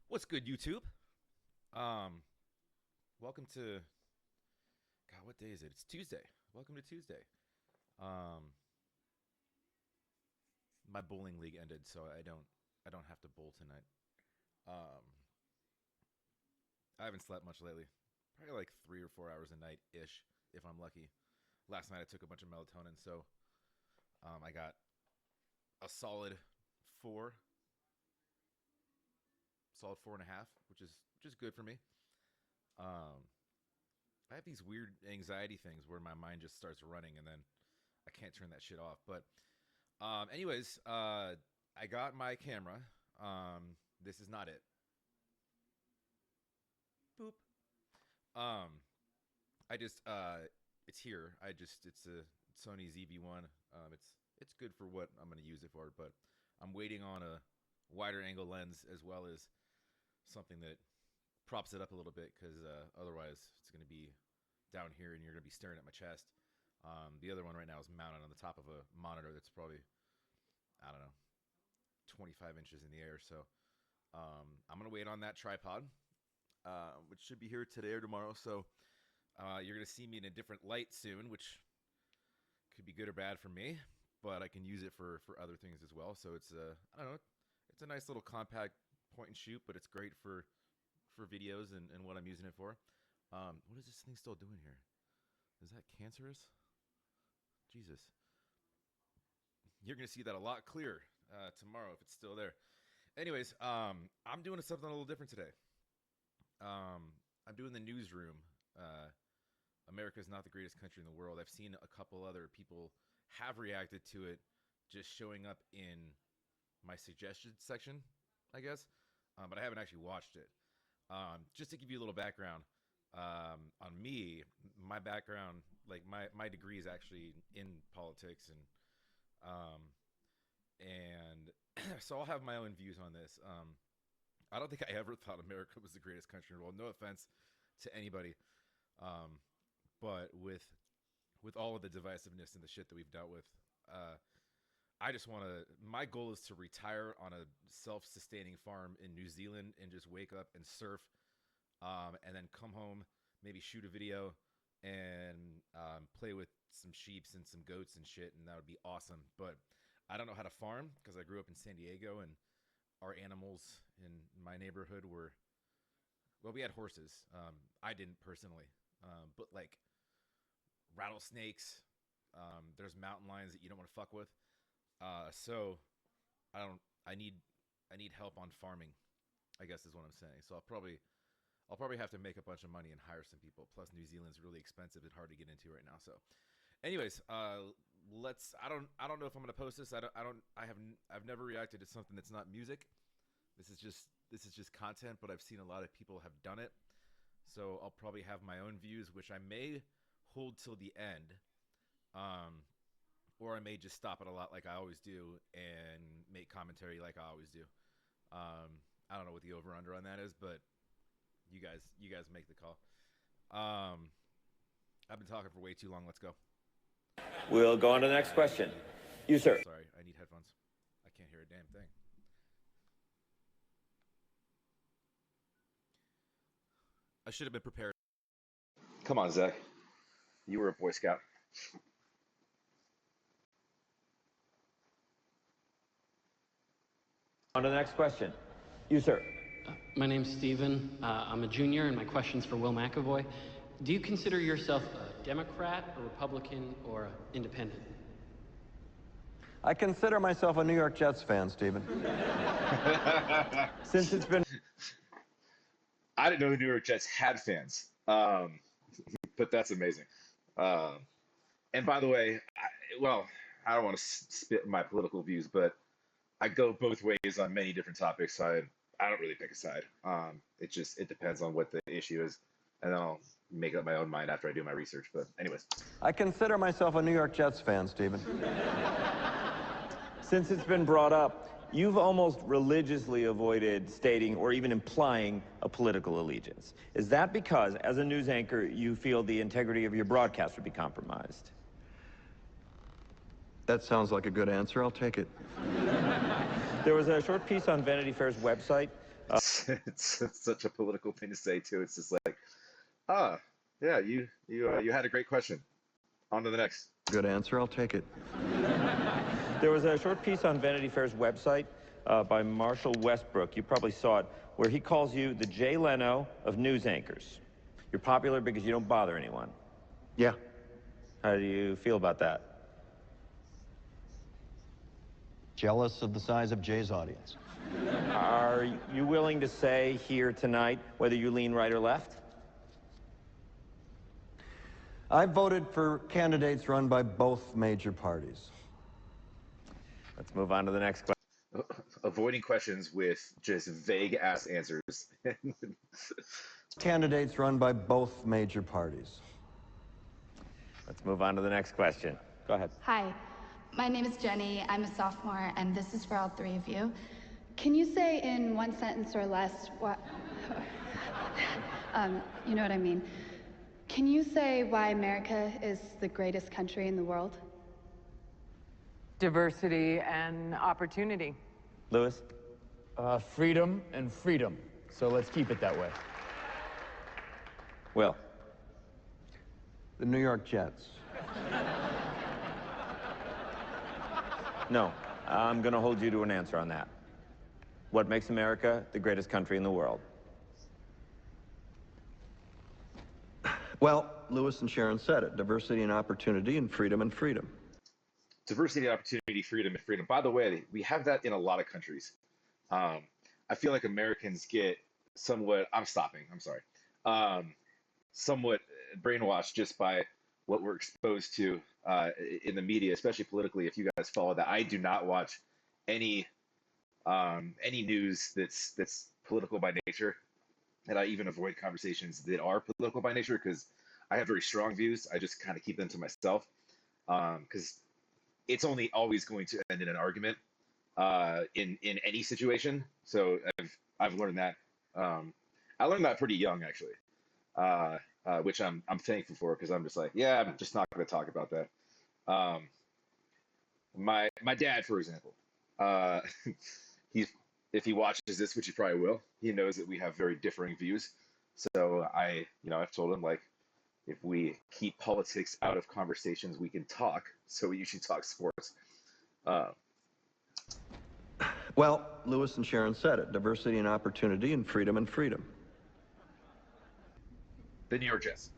What's good, YouTube? Um, welcome to God. What day is it? It's Tuesday. Welcome to Tuesday. Um, my bowling league ended, so I don't have to bowl tonight. Um, I haven't slept much lately. Probably like 3 or 4 hours a night ish, if I'm lucky. Last night I took a bunch of melatonin, so I got a four, solid 4.5, which is good for me. Um, I have these weird anxiety things where my mind just starts running and then I can't turn that shit off. But anyways, I got my camera. This is not it. Boop. Um, I just it's here. It's a Sony ZV-1. It's good for what I'm gonna use it for, but I'm waiting on a wider angle lens as well as something that props it up a little bit because otherwise it's gonna be down here and you're gonna be staring at my chest. The other one right now is mounted on the top of a monitor that's probably, I don't know, 25 inches in the air. So I'm gonna wait on that tripod, which should be here today or tomorrow. So you're gonna see me in a different light soon, which could be good or bad for me, but I can use it for other things as well. So it's I don't know, it's a nice little compact point and shoot, but it's great for videos and what I'm using it for. What is this thing still doing here? Is that cancerous? Jesus. You're going to see that a lot clearer tomorrow if it's still there. Anyways, I'm doing something a little different today. I'm doing the Newsroom. America's not the greatest country in the world. I've seen a couple other people have reacted to it just showing up in my suggested section, I guess. But I haven't actually watched it. Just to give you a little background, on me, my background, like my degree is actually in politics and so I'll have my own views on this. I don't think I ever thought America was the greatest country in the world. No offense to anybody, but with all of the divisiveness and the shit that we've dealt with, I just want to. My goal is to retire on a self-sustaining farm in New Zealand and just wake up and surf, and then come home, maybe shoot a video, and play with some sheeps and some goats and shit, and that would be awesome. But I don't know how to farm because I grew up in San Diego, and our animals in my neighborhood were, well, we had horses. I didn't personally, but like rattlesnakes. There's mountain lions that you don't want to fuck with. So I don't. I need help on farming, I guess is what I'm saying. So I'll probably have to make a bunch of money and hire some people. Plus, New Zealand's really expensive and hard to get into right now. So, anyways, let's. I don't know if I'm gonna post this. I've never reacted to something that's not music. This is just content, but I've seen a lot of people have done it. So I'll probably have my own views, which I may hold till the end. Or I may just stop it a lot like I always do and make commentary like I always do. I don't know what the over under on that is, but you guys make the call. I've been talking for way too long. Let's go. We'll go on to the next question. You, sir. Sorry, I need headphones. I can't hear a damn thing. I should have been prepared. Come on, Zach. You were a Boy Scout. On to the next question. You, sir. My name's Steven. I'm a junior, and my question's for Will McAvoy. Do you consider yourself a Democrat, a Republican, or an independent? I consider myself a New York Jets fan, Stephen. Since it's been... I didn't know the New York Jets had fans, but that's amazing. And by the way, I don't want to spit my political views, but I go both ways on many different topics. So I don't really pick a side. It depends on what the issue is, and then I'll make up my own mind after I do my research. But anyways, I consider myself a New York Jets fan, Stephen. Since it's been brought up, you've almost religiously avoided stating or even implying a political allegiance. Is that because, as a news anchor, you feel the integrity of your broadcast would be compromised? That sounds like a good answer. I'll take it. There was a short piece on Vanity Fair's website. It's such a political thing to say too. It's just like, ah, yeah, you had a great question. On to the next. Good answer. I'll take it. There was a short piece on Vanity Fair's website by Marshall Westbrook. You probably saw it, where he calls you the Jay Leno of news anchors. You're popular because you don't bother anyone. Yeah. How do you feel about that? Jealous of the size of Jay's audience. Are you willing to say here tonight whether you lean right or left? I voted for candidates run by both major parties. Let's move on to the next question. Avoiding questions with just vague ass answers. Candidates run by both major parties. Let's move on to the next question. Go ahead. Hi, my name is Jenny. I'm a sophomore, and this is for all three of you. Can you say in one sentence or less what... you know what I mean. Can you say why America is the greatest country in the world? Diversity and opportunity. Lewis? Freedom and freedom. So let's keep it that way. Will? The New York Jets. No, I'm going to hold you to an answer on that. What makes America the greatest country in the world? Well, Lewis and Sharon said it. Diversity and opportunity and freedom and freedom. Diversity, opportunity, freedom, and freedom. By the way, we have that in a lot of countries. I feel like Americans get somewhat, I'm sorry, somewhat brainwashed just by what we're exposed to in the media, especially politically. If you guys follow that, I do not watch any news that's political by nature, and I even avoid conversations that are political by nature because I have very strong views. I just kind of keep them to myself because it's only always going to end in an argument in any situation. So I've learned that. I learned that pretty young, actually, which I'm thankful for because I'm just like, yeah, I'm just not going to talk about that. My dad, for example, if he watches this, which he probably will, he knows that we have very differing views. So I've told him, like, if we keep politics out of conversations, we can talk. So we usually talk sports. Well, Lewis and Sharon said it. Diversity and opportunity and freedom and freedom. The New York Jets.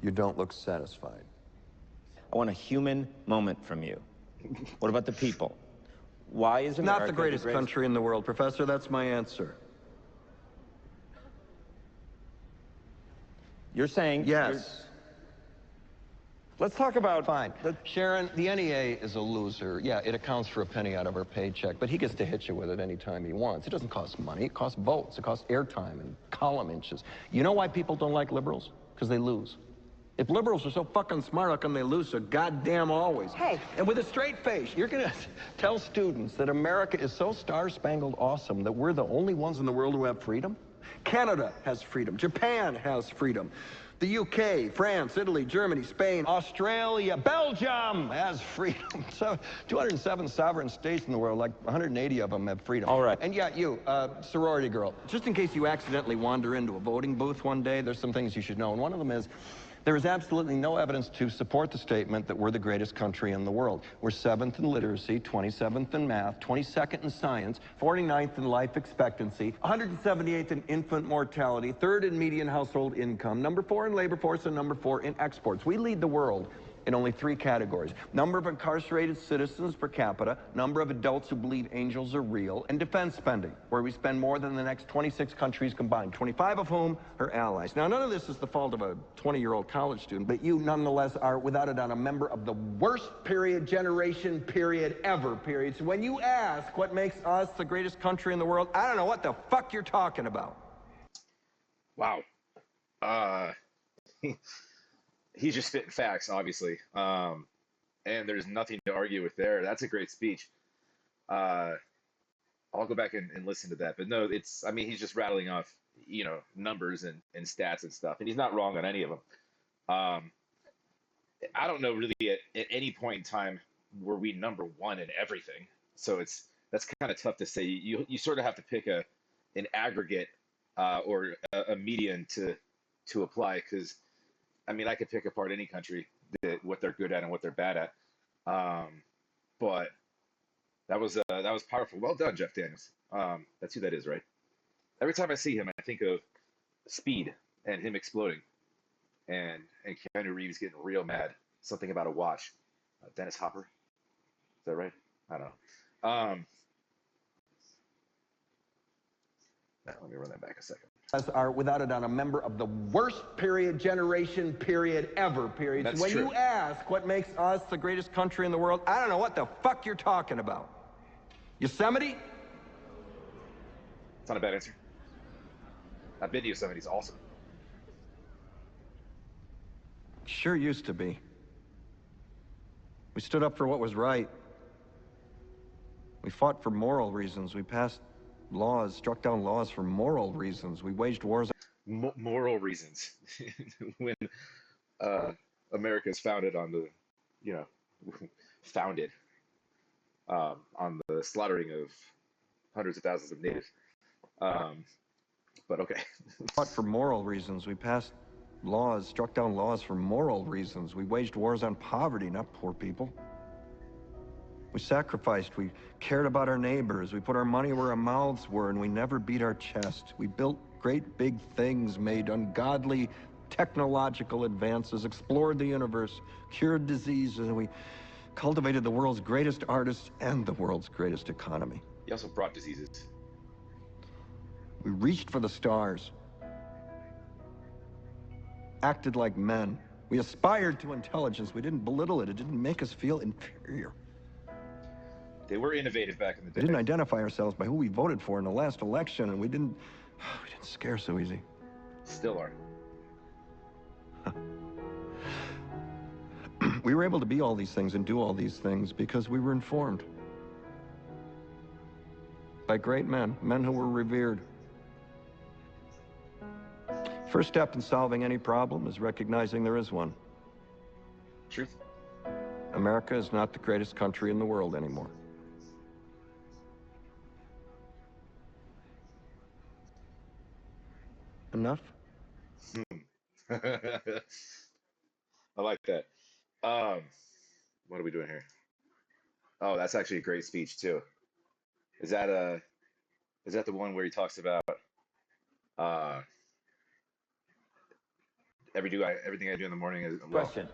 You don't look satisfied. I want a human moment from you. What about the people? Why is America Not the greatest country in the world, Professor. That's my answer. You're saying... Yes. Let's talk about... Fine. Sharon, the NEA is a loser. Yeah, it accounts for a penny out of her paycheck, but he gets to hit you with it anytime he wants. It doesn't cost money. It costs votes. It costs airtime and column inches. You know why people don't like liberals? Because they lose. If liberals are so fucking smart, how come they lose so goddamn always? Hey. And with a straight face, you're going to tell students that America is so star-spangled awesome that we're the only ones in the world who have freedom? Canada has freedom. Japan has freedom. The UK, France, Italy, Germany, Spain, Australia, Belgium has freedom. So 207 sovereign states in the world, like 180 of them have freedom. All right. And yeah, you, sorority girl, just in case you accidentally wander into a voting booth one day, there's some things you should know. And one of them is, there is absolutely no evidence to support the statement that we're the greatest country in the world. We're 7th in literacy, 27th in math, 22nd in science, 49th in life expectancy, 178th in infant mortality, 3rd in median household income, number 4 in labor force, and number 4 in exports. We lead the world in only 3 categories: number of incarcerated citizens per capita, number of adults who believe angels are real, and defense spending, where we spend more than the next 26 countries combined, 25 of whom are allies. Now, none of this is the fault of a 20-year-old college student, but you nonetheless are, without a doubt, a member of the worst generation ever. So when you ask what makes us the greatest country in the world, I don't know what the fuck you're talking about. Wow. He's just spitting facts, obviously. And there's nothing to argue with there. That's a great speech. I'll go back and listen to that. But no, he's just rattling off, numbers and stats and stuff. And he's not wrong on any of them. I don't know really at any point in time were we number 1 in everything. So it's that's kind of tough to say. You sort of have to pick an aggregate or a median to apply because I mean I could pick apart any country what they're good at and what they're bad at. But that was powerful. Well done, Jeff Daniels. That's who that is, right? Every time I see him, I think of Speed and him exploding, and Keanu Reeves getting real mad. Something about a watch. Dennis Hopper, is that right? I don't know. Let me run that back a second. Are without a doubt a member of the worst generation ever, period. That's So when true. you ask what makes us the greatest country in the world, I don't know what the fuck you're talking about. Yosemite? It's not a bad answer. I've been to Yosemite. It's awesome. Sure used to be. We stood up for what was right. We fought for moral reasons. We passed laws, struck down laws for moral reasons. We waged wars. Moral reasons. When America is founded on the, you know, founded on the slaughtering of hundreds of thousands of natives. But okay. Fought for moral reasons. We passed laws, struck down laws for moral reasons. We waged wars on poverty, not poor people. We sacrificed, we cared about our neighbors, we put our money where our mouths were, and we never beat our chest. We built great big things, made ungodly technological advances, explored the universe, cured diseases, and we cultivated the world's greatest artists and the world's greatest economy. He also brought diseases. We reached for the stars, acted like men. We aspired to intelligence. We didn't belittle it. It didn't make us feel inferior. They were innovative back in the day. We didn't identify ourselves by who we voted for in the last election, and we didn't scare so easy. Still are. We were able to be all these things and do all these things because we were informed by great men, men who were revered. First step in solving any problem is recognizing there is one. Truth. America is not the greatest country in the world anymore. Enough? I like that. What are we doing here? Oh, that's actually a great speech too. Is that the one where he talks about uh everything I do in the morning is Question.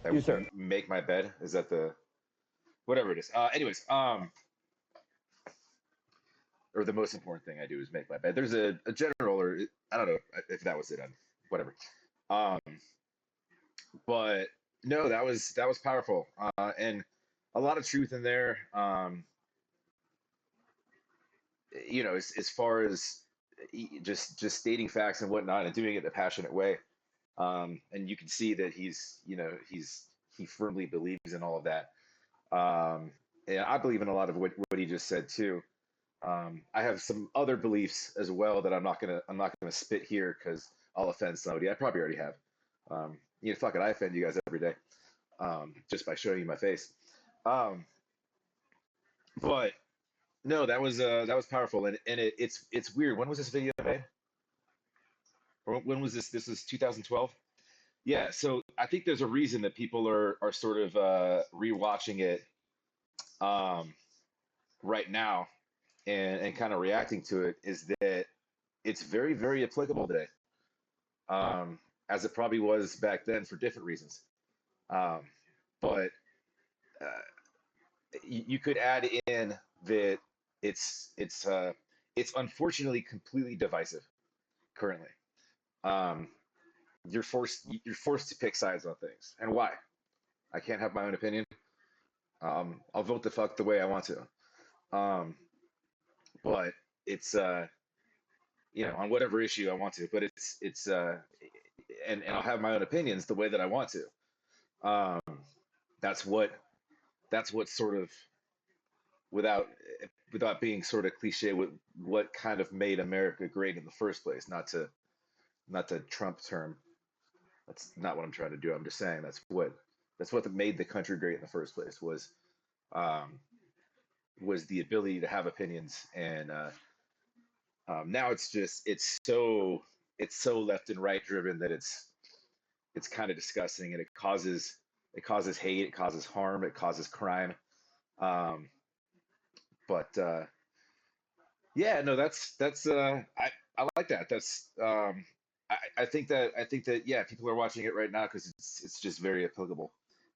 I You, sir. make my bed? Is that the whatever it is? Anyways, or the most important thing I do is make my bed. There's a general, or I don't know if that was it. Whatever. Um, but no, that was powerful, and a lot of truth in there. As far as just stating facts and whatnot, and doing it in a passionate way. And you can see that he firmly believes in all of that. And I believe in a lot of what he just said too. I have some other beliefs as well that I'm not gonna spit here because I'll offend somebody. I probably already have. Fuck it, I offend you guys every day, just by showing you my face. Um, but no, that was powerful, and it's weird. When was this video made? Or when was this? This was 2012. Yeah, so I think there's a reason that people are sort of rewatching it um, right now and kind of reacting to it is that it's very, very applicable today, as it probably was back then for different reasons. Um, but you could add in that it's unfortunately completely divisive currently. Um, you're forced to pick sides on things, and why? I can't have my own opinion. I'll vote the fuck the way I want to. Um, but it's on whatever issue I want to. But it's and I'll have my own opinions the way that I want to. That's what that's what sort of without without being sort of cliche with what kind of made America great in the first place. Not to Trump term. That's not what I'm trying to do. I'm just saying that's what made the country great in the first place was um, was the ability to have opinions, and now it's so left and right driven that it's kind of disgusting, and it causes hate, it causes harm, it causes crime. Um, but yeah, no, I like that. I think that yeah, people are watching it right now because it's just very applicable.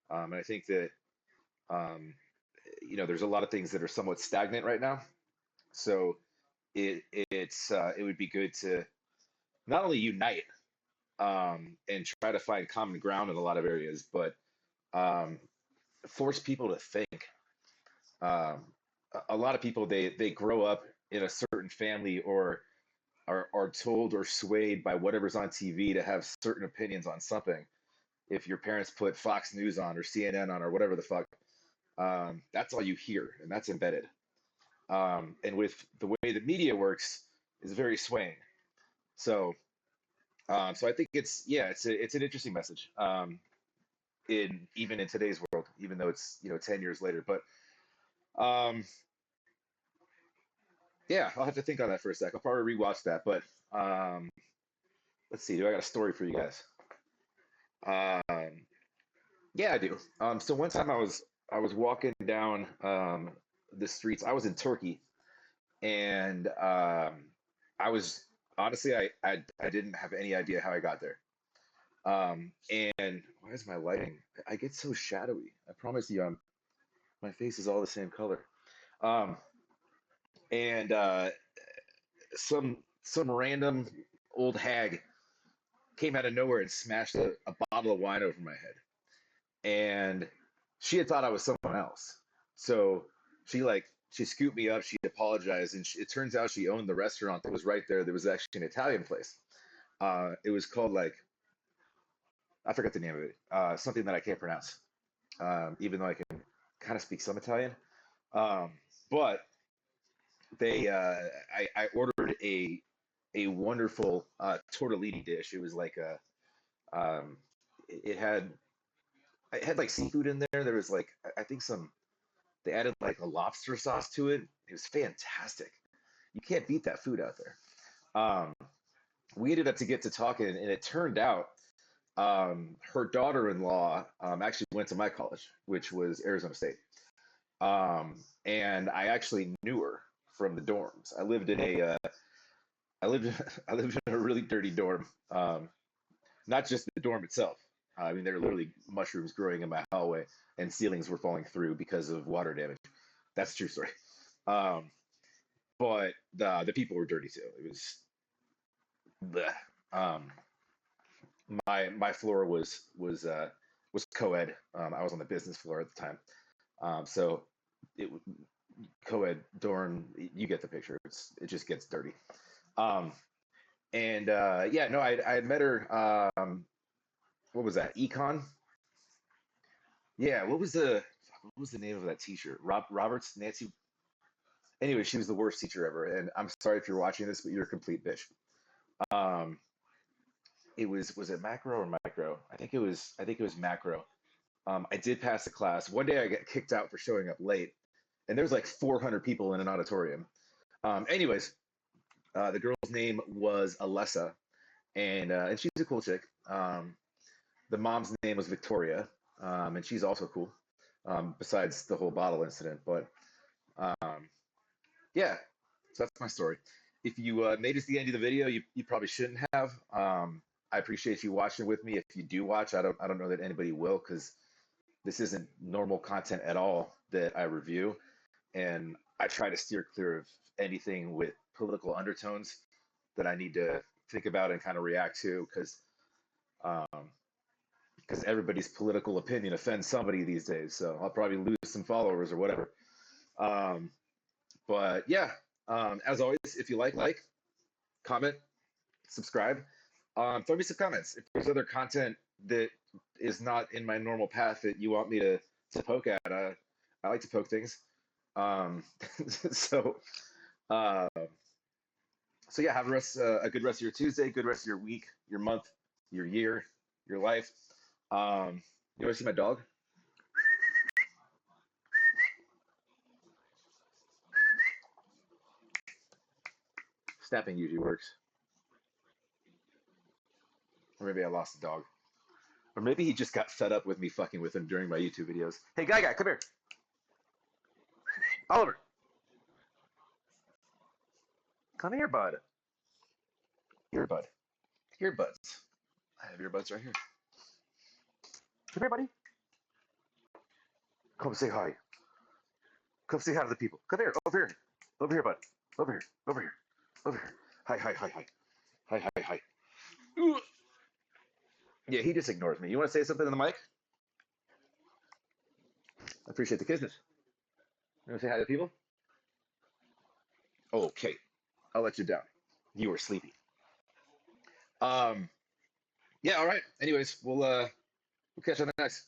And I think that um, there's a lot of things that are somewhat stagnant right now. So it would be good to not only unite and try to find common ground in a lot of areas, but um, force people to think. Um, a lot of people, they grow up in a certain family, or are told or swayed by whatever's on TV to have certain opinions on something. If your parents put Fox News on or CNN on or whatever the fuck, that's all you hear, and that's embedded. And with the way the media works, is very swaying. So, so I think it's an interesting message, in even in today's world, even though it's 10 years later. But um, yeah, I'll have to think on that for a sec. I'll probably rewatch that. But um, let's see. Do I got a story for you guys? Um, yeah, I do. So one time I was walking down the streets. I was in Turkey, and I was honestly I didn't have any idea how I got there. And why is my lighting? I get so shadowy. I promise you, my face is all the same color. Um, and some random old hag came out of nowhere and smashed a bottle of wine over my head. And she had thought I was someone else. So she scooped me up, she apologized, and it turns out she owned the restaurant that was right there. There was actually an Italian place. It was called, like, I forgot the name of it. Something that I can't pronounce. Even though I can kind of speak some Italian. Um, but I ordered a wonderful tortellini dish. It was like it had like seafood in there. There was like I think they added like a lobster sauce to it. It was fantastic. You can't beat that food out there. Um, we ended up to get to talking, and it turned out her daughter-in-law actually went to my college, which was Arizona State. And I actually knew her from the dorms. I lived I lived in a really dirty dorm. Not just the dorm itself. I mean, there were literally mushrooms growing in my hallway, and ceilings were falling through because of water damage. That's a true story. Um, but the people were dirty too. It was bleh. Um, my floor was co-ed. I was on the business floor at the time. So it co-ed dorm. You get the picture. It just gets dirty. Um, and yeah, no, I had met her. What was that? Econ. Yeah. What was the name of that teacher? Roberts, Nancy. Anyway, she was the worst teacher ever. And I'm sorry if you're watching this, but you're a complete bitch. Um, was it macro or micro? I think it was macro. I did pass the class. One day I got kicked out for showing up late, and there's like 400 people in an auditorium. Anyways, the girl's name was Alessa, and she's a cool chick. The mom's name was Victoria, and she's also cool. Besides the whole bottle incident, but um, yeah, so that's my story. If you made it to the end of the video, you probably shouldn't have. I appreciate you watching with me. If you do watch, I don't know that anybody will, because this isn't normal content at all that I review, and I try to steer clear of anything with political undertones that I need to think about and kind of react to, um, because everybody's political opinion offends somebody these days. So I'll probably lose some followers or whatever. Um, but yeah, as always, if you like, comment, subscribe. Throw me some comments. If there's other content that is not in my normal path that you want me to poke at, I like to poke things. Um, so uh, so yeah, have a good rest of your Tuesday, good rest of your week, your month, your year, your life. You ever see my dog? Snapping usually works. Or maybe I lost the dog. Or maybe he just got fed up with me fucking with him during my YouTube videos. Hey, guy, come here. Oliver. Come here, bud. Here, bud. Earbuds. I have earbuds right here. Come here, buddy. Come say hi. Come say hi to the people. Come here, over here. Over here, bud. Over here. Over here. Over here. Hi, hi, hi, hi. Hi, hi, hi. Ooh. Yeah, he just ignores me. You want to say something in the mic? I appreciate the kisses. You want to say hi to people? Okay. I'll let you down. You were sleepy. Yeah, all right. Anyways, we'll catch you on the next.